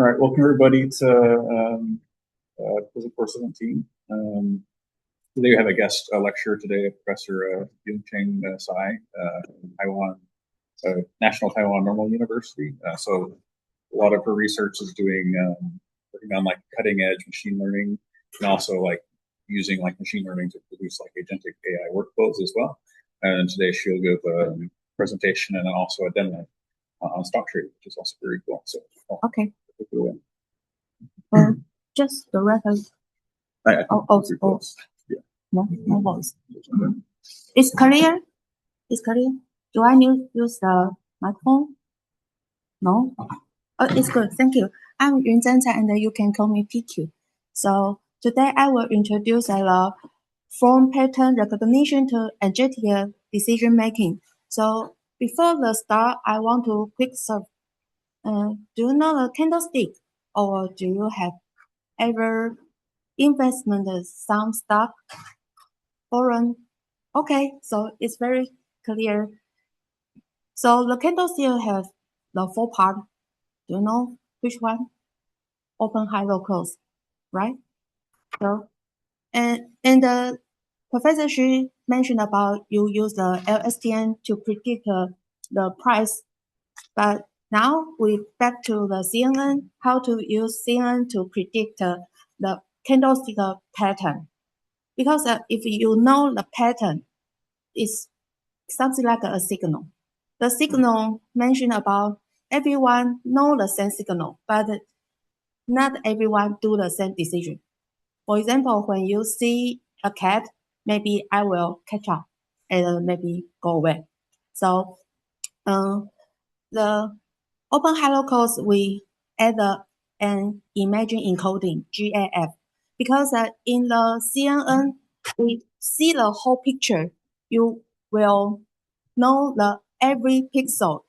All right, welcome everybody to PHYS417. Today we have a guest lecturer today, Professor Yun-Cheng Tsai, Taiwan, National Taiwan Normal University. So a lot of her research is doing working on like cutting edge machine learning, and also like using like machine learning to produce like agentic AI workflows as well. And today she'll give a presentation and then also a demo on stock trading, which is also very cool. So okay. Just the reference. Yeah. No voice. It's clear? It's clear? Do I need to use the microphone? No? Oh, it's good. Thank you. I'm Yun-Cheng and you can call me Pecu. So today I will introduce the from pattern recognition to agentic decision making. So before the start, I want to quick serve. Do you know the candlestick, or do you have ever investment some stock foreign? Okay, so it's very clear. So the candlestick have the four part. Do you know which one? Open, high, low, close, right? So and the Professor Shih mentioned about you use the LSTM to predict the price, but now we back to the CNN, how to use CNN to predict the candlestick pattern. Because if you know the pattern, it's something like a signal. The signal mentioned about everyone know the same signal, but not everyone do the same decision. For example, when you see a cat, maybe I will catch up and maybe go away. So the open hello close, we add an image encoding, GAF. Because in the CNN, we see the whole picture. You will know the every pixel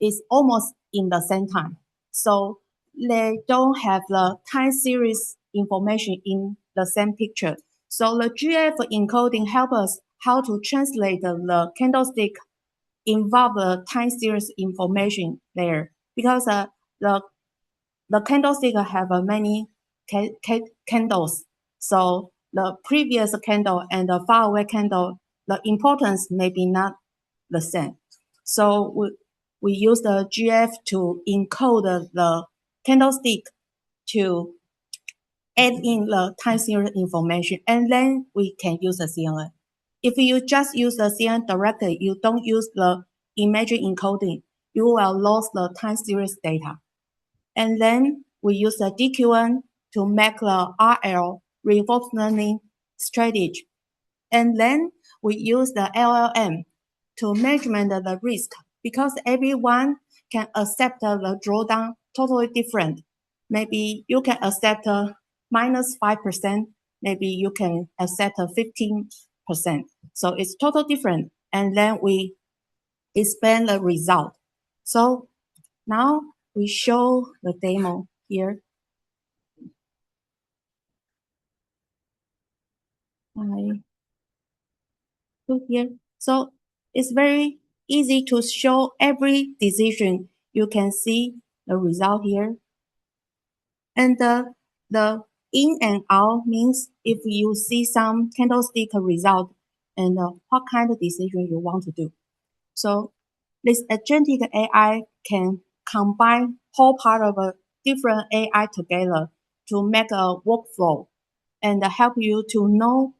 is almost in the same time. So they don't have the time series information in the same picture. So the GAF encoding helps us how to translate the candlestick involve the time series information there, because the candlestick have many candles. So the previous candle and the far away candle, the importance may be not the same. So we use the GF to encode the candlestick to add in the time series information, and then we can use the CNN. If you just use the CNN directly, you don't use the image encoding, you will lose the time series data. And then we use the DQN to make the RL, reinforcement learning strategy. And then we use the LLM to measurement the risk, because everyone can accept the drawdown totally different. Maybe you can accept minus 5%, maybe you can accept 15%. So it's totally different. And then we expand the result. So now we show the demo here. I put here. So it's very easy to show every decision. You can see the result here. And the in and out means if you see some candlestick result and what kind of decision you want to do. So this agentic AI can combine whole part of a different AI together to make a workflow and help you to know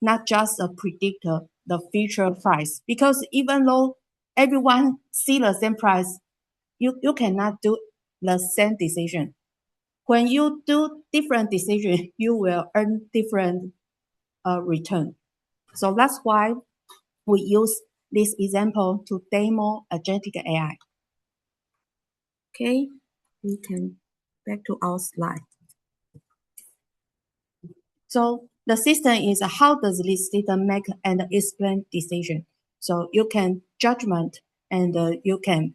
not just predict the future price. Because even though everyone see the same price, you cannot do the same decision. When you do different decision, you will earn different return. So that's why we use this example to demo agentic AI. Okay, we can back to our slide. So the system is how does this system make and explain decision. So you can judgment and you can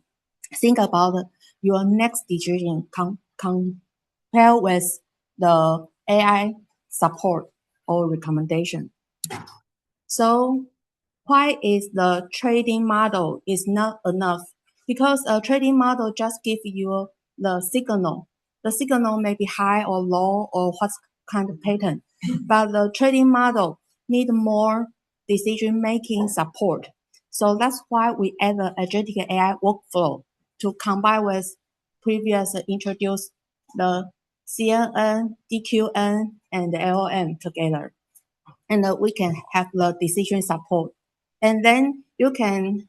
think about your next decision compare with the AI support or recommendation. So why is the trading model is not enough? Because a trading model just gives you the signal, the signal may be high or low or what kind of pattern, but the trading model need more decision-making support. So that's why we add the agentic AI workflow to combine with previous introduced the CNN, DQN, and LLM together. And we can have the decision support. And then you can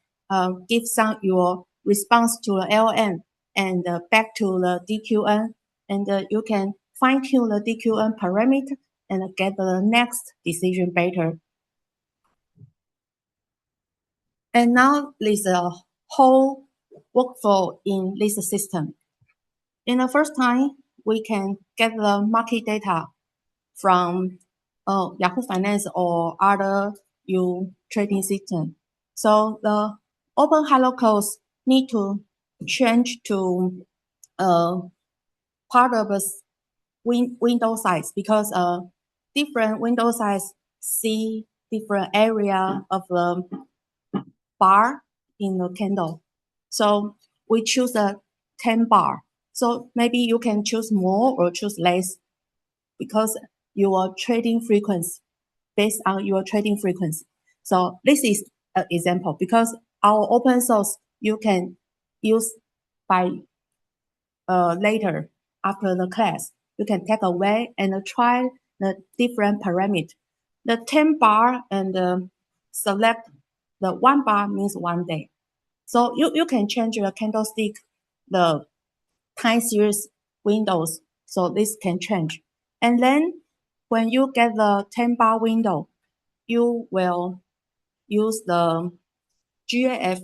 give some your response to the LLM and back to the DQN, and you can fine tune the DQN parameter and get the next decision better. And now there's a whole workflow in this system. In the first time, we can get the market data from Yahoo Finance or other trading system. So the open hello codes need to change to part of a window size because different window size see different area of the bar in the candle. So we choose a 10 bar. So maybe you can choose more or choose less because your trading frequency based on your trading frequency. So this is an example because our open source you can use by later after the class. You can take away and try the different parameter. The 10 bar and select the 1 bar means 1 day. So you can change your candlestick, the time series windows. So this can change. And then when you get the 10 bar window, you will use the GAF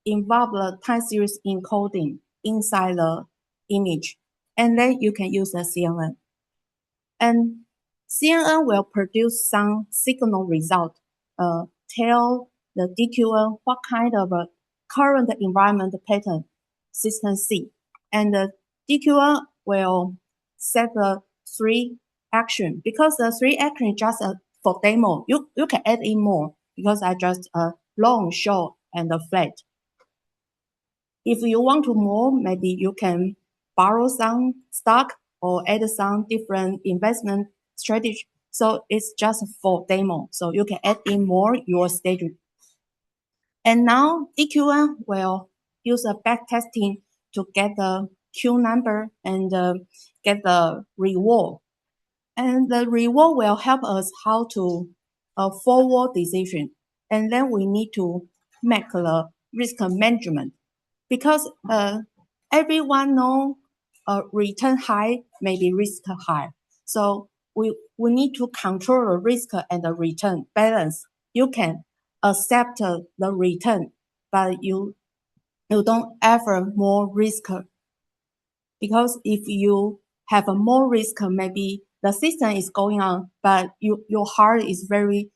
involve the time series encoding inside the image. And then you can use the CNN. And CNN will produce some signal result, tell the DQN what kind of a current environment pattern system see. And the DQN will set the 3 action because the 3 action just for demo. You can add in more because I just long, short, and flat. If you want to more, maybe you can borrow some stock or add some different investment strategy. So it's just for demo. So you can add in more your schedule. And now DQN will use a back testing to get the Q number and get the reward. And the reward will help us how to forward decision. And then we need to make the risk management because everyone know return high may be risk high. So we need to control the risk and the return balance. You can accept the return, but you don't offer more risk because if you have a more risk, maybe the system is going on, but your heart is very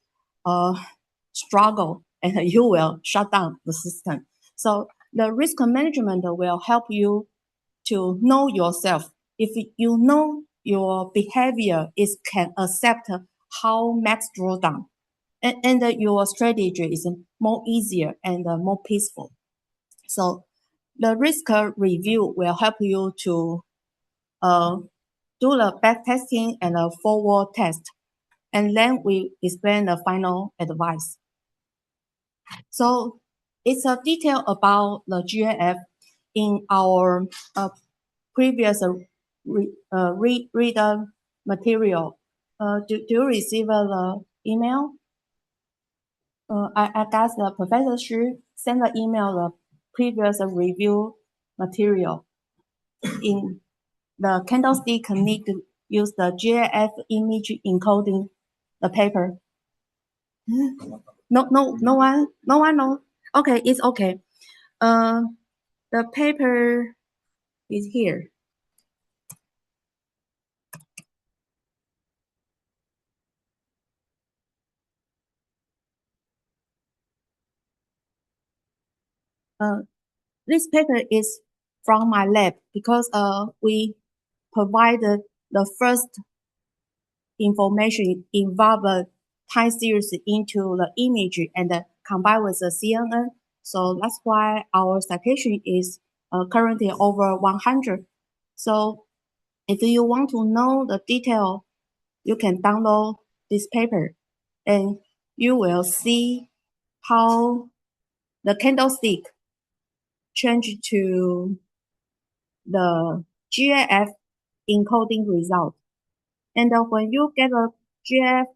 struggle and you will shut down the system. So the risk management will help you to know yourself. If you know your behavior is can accept how max drawdown, and your strategy is more easier and more peaceful. So the risk review will help you to do the back testing and a forward test. And then we explain the final advice. So it's a detail about the GAF in our previous reader material. Do you receive the email? I guess the Professor Shih sent the email the previous review material. In the candlestick need to use the GAF image encoding the paper. No one knows. Okay, it's okay. The paper is here. This paper is from my lab because we provided the first information involve the time series into the image and combined with the CNN. So that's why our citation is currently over 100. So If you want to know the detail, you can download this paper and you will see how the candlestick change to the GIF encoding result. And when you get a GIF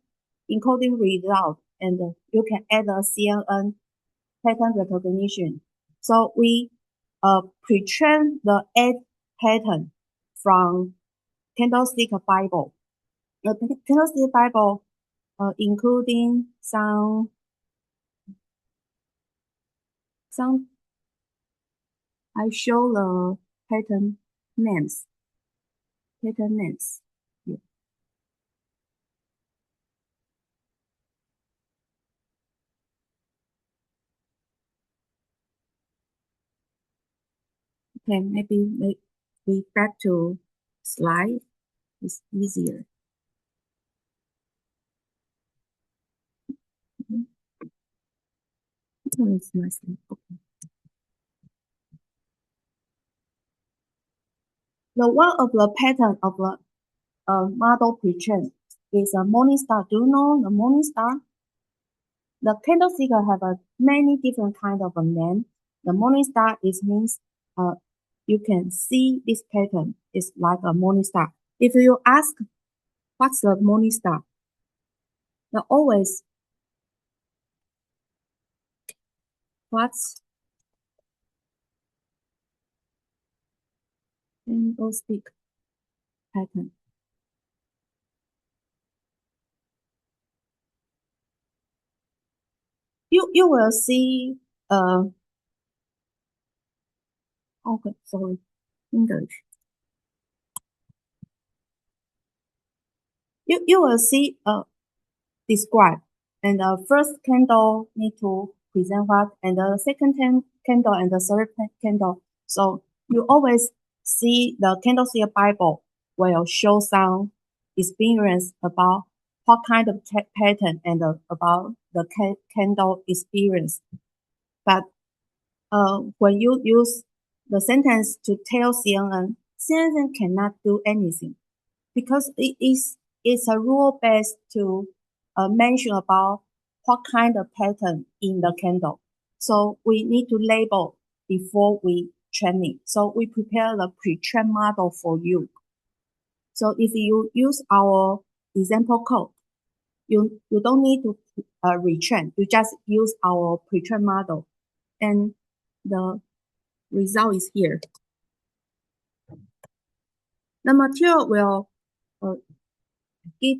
encoding result, and you can add a CNN pattern recognition. So we pre-train the 8 pattern from Candlestick Bible. The Candlestick Bible including some I show the pattern names. Yeah. Okay, maybe we back to slide. It's easier. It's nicely. Okay. The one of the pattern of the model pre-train is a morning star. Do you know the morning star? The candlestick have a many different kind of a name. The morning star means you can see this pattern is like a morning star. If you ask what's the morning star, the always what's candlestick pattern. You will see okay, sorry, English. You will see describe, and the first candle need to present what, and the second candle and the third candle. So you always see the candlestick Bible will show some experience about what kind of pattern and about the candle experience. But when you use the sentence to tell CNN cannot do anything because it's a rule based to mention about what kind of pattern in the candle. So we need to label before we train it. So we prepare the pre-trained model for you. So if you use our example code, you don't need to retrain. You just use our pre-trained model, and the result is here. The material will give.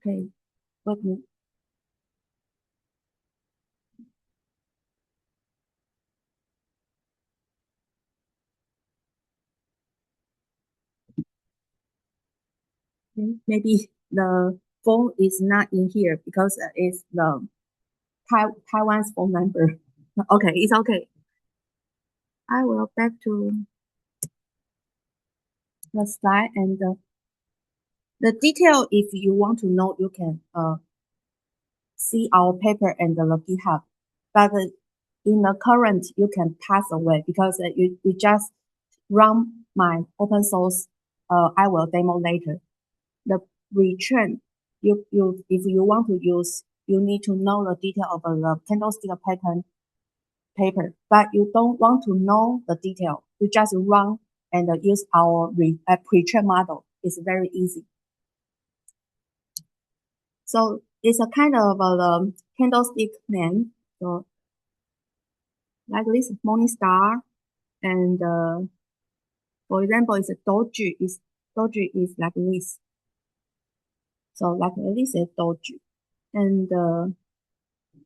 Okay, wait a minute. Maybe the phone is not in here because it's the Taiwan's phone number. Okay, it's okay. I will back to the slide, and the detail, if you want to know, you can see our paper and the GitHub. But in the current, you can pass away because you just run my open source. I will demo later. The retrain, if you want to use, you need to know the detail of the candlestick pattern paper, but you don't want to know the detail. You just run and use our pre-trained model. It's very easy. So it's a kind of a candlestick name. So like this morning star, and for example, it's a doji. Doji is like this. So like this is doji, and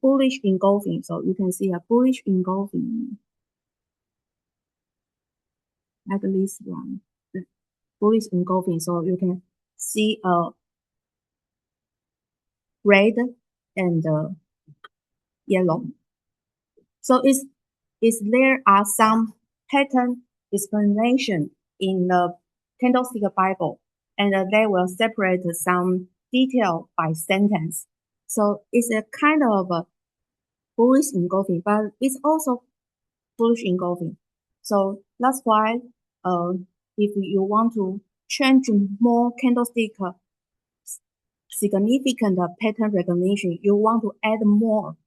bullish engulfing. So you can see a bullish engulfing like this one. The bullish engulfing. So you can see a red and yellow. So there are some pattern explanation in the candlestick Bible. and they will separate some detail by sentence. So it's a kind of a bullish engulfing, but it's also bullish engulfing. So that's why if you want to change more candlestick significant pattern recognition, you want to add more.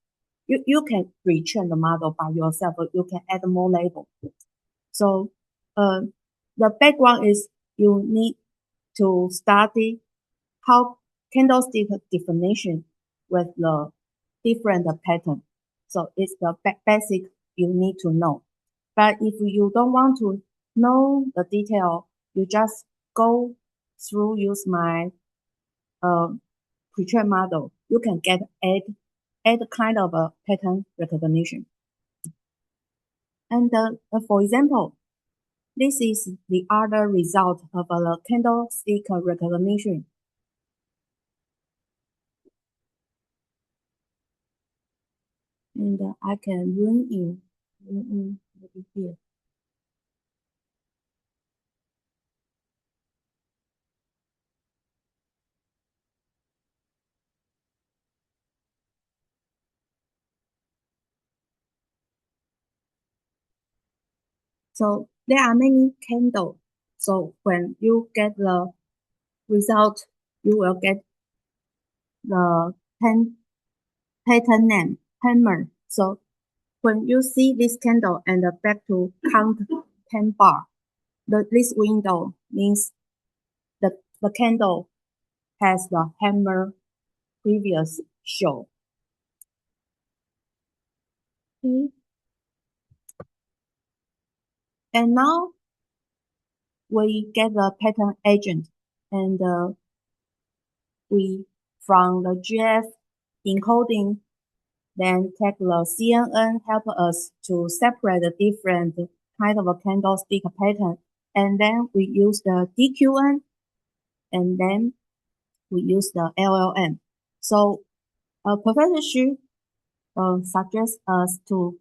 You can retrain the model by yourself, or you can add more label. So the background is you need to study how candlestick definition with the different pattern. So it's the basic you need to know. But if you don't want to know the detail, you just go through use my pre-trained model. You can get add kind of a pattern recognition. And for example, this is the other result of the candlestick recognition. And I can run in maybe here. So there are many candles. So when you get the result, you will get the pattern name, hammer. So when you see this candle and back to count 10 bar, this window means the candle has the hammer previous show. Okay. And now we get the pattern agent, and we from the GF encoding, then take the CNN help us to separate the different kind of a candlestick pattern, and then we use the DQN, and then we use the LLM. So Professor Xu suggests us to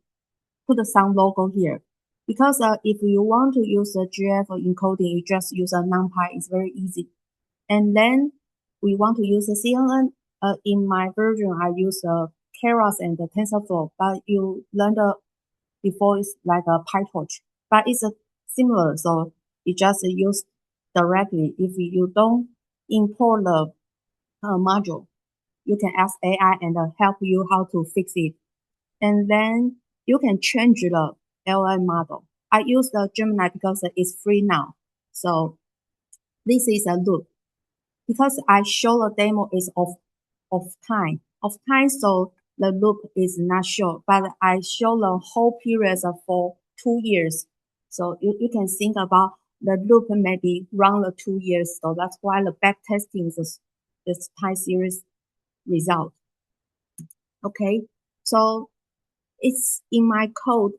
put some logo here. Because if you want to use the GF encoding, you just use a NumPy. It's very easy. And then we want to use the CNN. In my version, I use Keras and the TensorFlow, but you learned before it's like a PyTorch. But it's similar, so you just use directly. If you don't import the module, you can ask AI and help you how to fix it. And then you can change the LLM model. I use the Gemini because it's free now. So this is a loop. Because I show the demo is of time. So the loop is not shown, but I show the whole period for 2 years. So you can think about the loop maybe run the 2 years. So that's why the back testing is time series result. Okay, so it's in my code,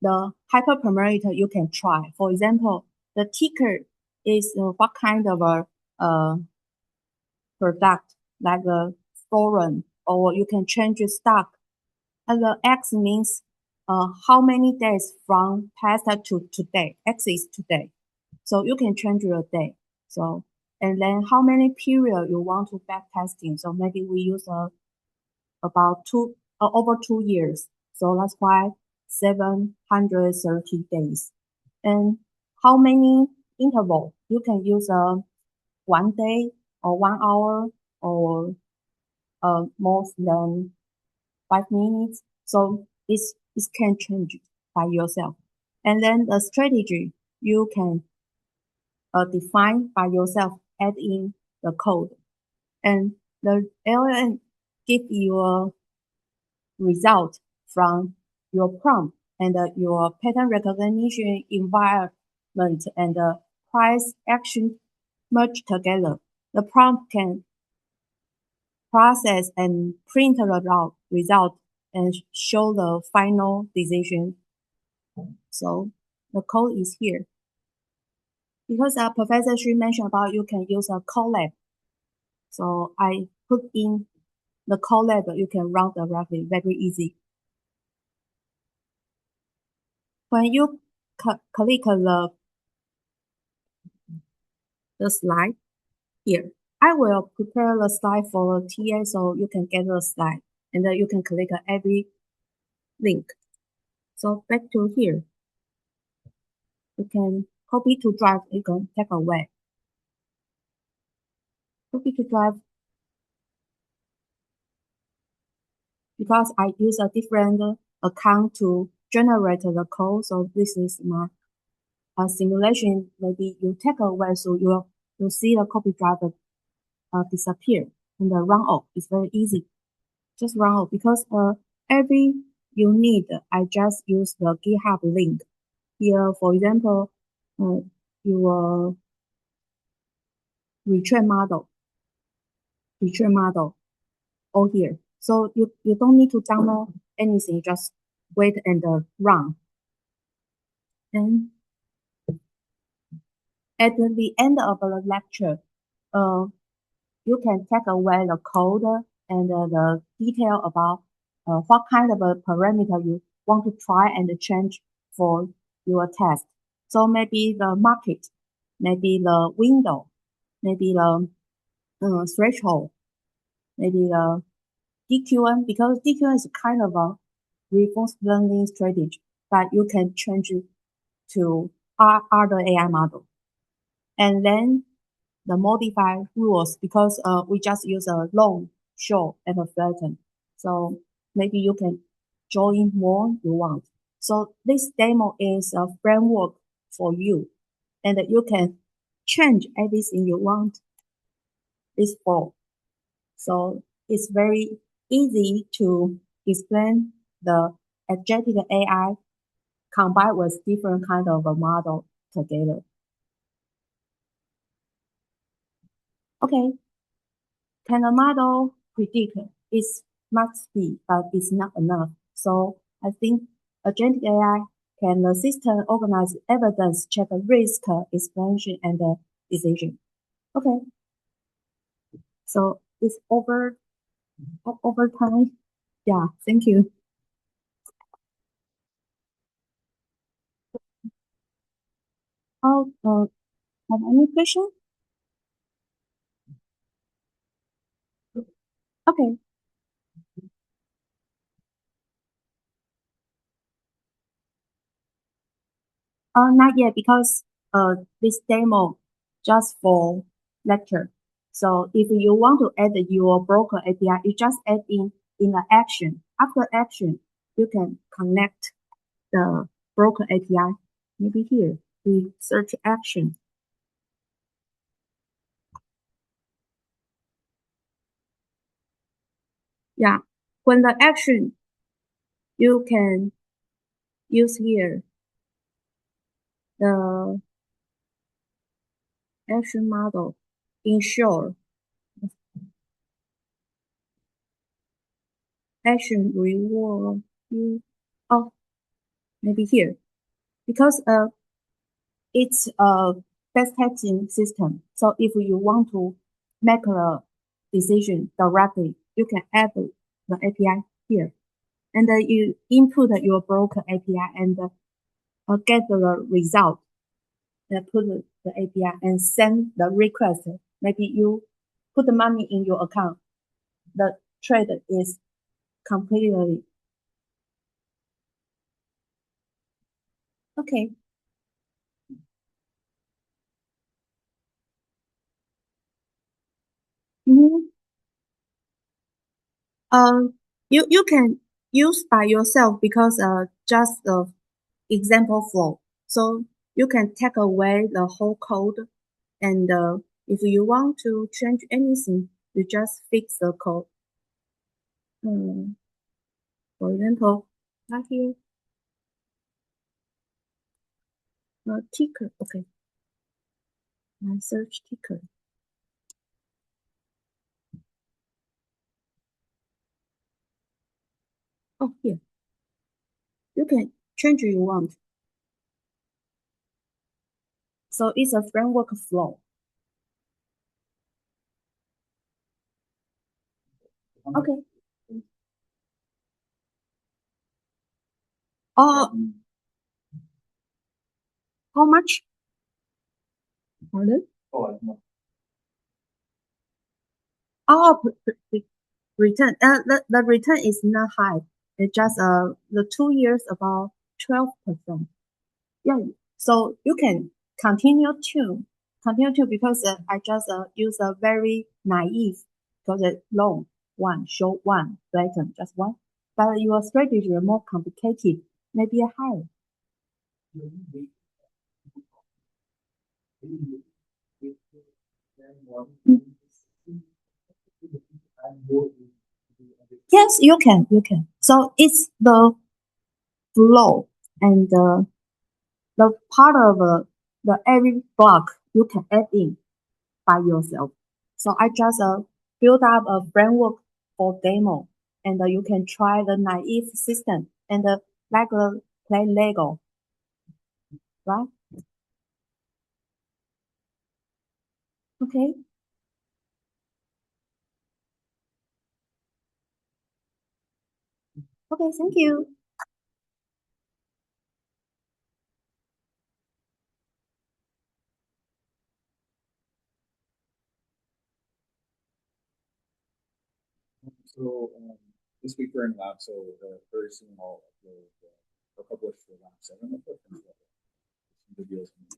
the hyperparameter you can try. For example, the ticker is what kind of a product, like a foreign, or you can change the stock. And the X means how many days from past to today. X is today. So you can change your day. So, and then how many period you want to back testing. So maybe we use about over 2 years. So that's why 730 days. And how many interval? You can use 1 day or 1 hour or more than 5 minutes. So it can change by yourself. And then the strategy you can define by yourself, add in the code. And the LLM give you a result from your prompt and your pattern recognition environment and price action merged together. The prompt can process and print the result and show the final decision. So the code is here. Because Professor Xu mentioned about you can use a collab. So I put in the collab, you can run directly, very easy. When you click the slide, Here, I will prepare the slide for the TA so you can get the slide and then you can click every link. So back to here. You can copy to drive, you can take away. Copy to drive. Because I use a different account to generate the code, so this is my simulation. Maybe you take away, so you'll see the copy driver disappear and the run off. It's very easy. Just run off because every you need, I just use the GitHub link. Here, for example, your retrain model, all here. So you don't need to download anything, just wait and run. And at the end of the lecture, you can take away the code and the detail about what kind of a parameter you want to try and change for your test. So maybe the market, maybe the window, maybe the threshold, maybe the DQN, because DQN is kind of a reinforcement learning strategy, but you can change it to other AI model. And then the modify rules, because we just use a long, short, and a flatten. So maybe you can join more you want. So this demo is a framework for you, and you can change everything you want. It's full. So it's very easy to explain the agentic AI combined with different kind of a model together. Okay, can a model predict it must be, but it's not enough. So I think agentic AI can the system organize evidence, check risk, expansion, and decision. Okay, so it's over time. Yeah, thank you. Oh, have any question? Okay. Not yet because this demo just for lecture. So if you want to add your broker API, you just add in the action. After action, you can connect the broker API. Maybe here we search action. Yeah, when the action, you can use here the action model ensure action reward you. Oh, maybe here because it's a best testing system. So if you want to make a decision directly, you can add the API here, and you input your broker API and get the result. Put the API and send the request. Maybe you put the money in your account. The trade is completely okay. Mm-hmm. You can use by yourself because just the example flow. So you can take away the whole code, and if you want to change anything, you just fix the code. For example, right here, ticker. Okay, my search ticker. Oh, here. You can change you want. So it's a framework flow. Okay. How much? Pardon? Return. The return is not high. It's just the 2 years about 12%. Yeah. So you can continue to because I just use a very naive because it's long one, short one, flatten just one. But your strategy is more complicated, maybe higher. Yes, you can. So it's the flow and the part of the every block you can add in by yourself. So I just build up a framework for demo, and you can try the naive system and like play Lego, right? Okay. Okay, thank you. So this week we're in lab, so very soon I'll upload or publish the lab 7 of the videos from the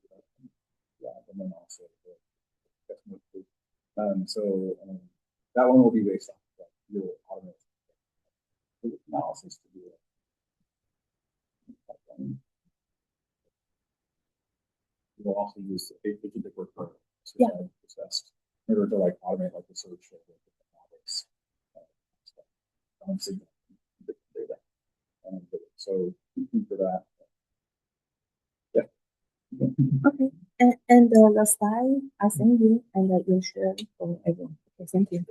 lab, and then also the customer group. So that one will be based off like your automated analysis to do it. We'll also use the Agentic workflow discussed in order to like automate like the search of different topics. Signal data. So for that. Yeah. Okay. And the style I send you and you share for everyone. Okay, thank you.